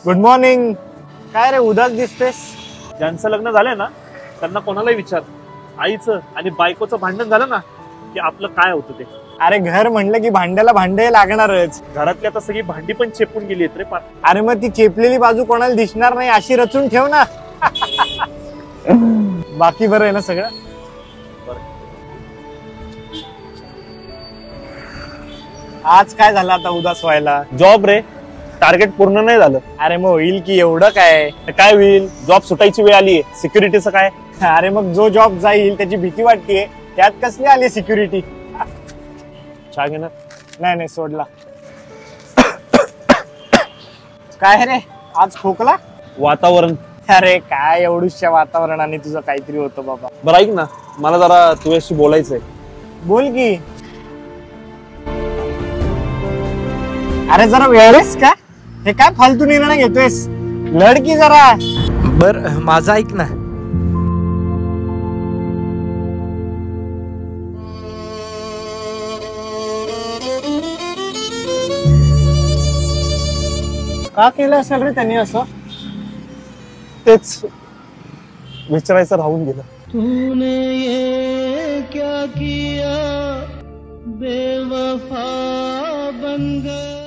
Good morning. काय रे उदास दिसतेस? ज्यांचं लग्न झालंय ना त्यांना कोणालाही विचार, आईचं आणि बायकोचं भांडण झालं ना की आपलं काय होतं ते. अरे घर म्हणलं की भांड्याला भांडे लागणारच. घरातली आता सगळी भांडी पण चेपून गेली आहेत रे पार. अरे मग ती चेपलेली बाजू कोणाला दिसणार नाही अशी रचून ठेव ना. बाकी बरं आहे ना सगळं? आज काय झालं आता उदास व्हायला? जॉब रे, टार्गेट पूर्ण नाही झालं. अरे मग होईल की, एवढं काय? काय होईल, जॉब सुटायची वेळ आलीये. सिक्युरिटीचं काय? अरे मग जो जॉब जाईल त्याची भीती वाटतेय, त्यात कसली आली सिक्युरिटी? चहा घेणार? नाही सोडला. काय रे आज खोकला? वातावरण. अरे काय एवढूशा वातावरणाने तुझं काहीतरी होतं बाबा. बरं ऐक ना, मला जरा तुझ्याशी बोलायचंय. बोल की. अरे जरा वेळेस का? हे काय फालतू निर्णय घेतोयस? लढ की जरा. बर माझं ऐक ना. का केलं असेल रे त्यांनी असं? तेच विचारायचं राहून गेलं. तूने ये क्या किया, बेवफा बन गया.